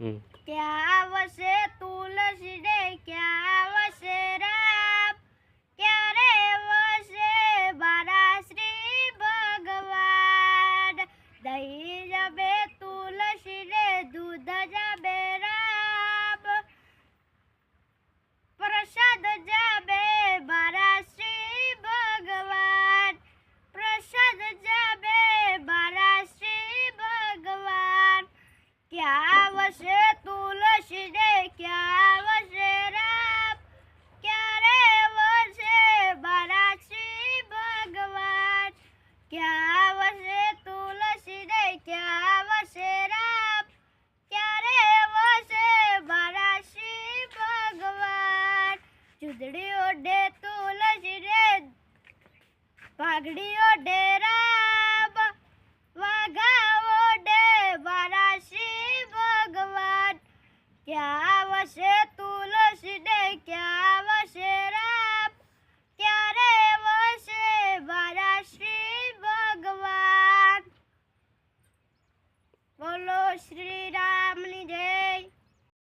क्या वसे तुलसी रे क्या वसे राम क्यारे वसे बारा श्री भगवान दही जबे तुलसी रे दूध जबे राम प्रसाद जबे बारा श्री भगवान प्रसाद जबे बारा श्री भगवान क्या वसे तुलसी रे क्या वसे राम क्या रे वसे बारा श्री भगवान क्या वसे तुलसी रे क्या वसे राम क्या रे वसे बारा श्री भगवान चुदड़ी ओढ़े तुलसी रे पागड़ी ओढ़े राम वाघा ओढ़े बारा श्री भगवान क्या वसे तुलसी रे क्या वसे राम क्या रे वसे बारा श्री भगवान बोलो श्री राम।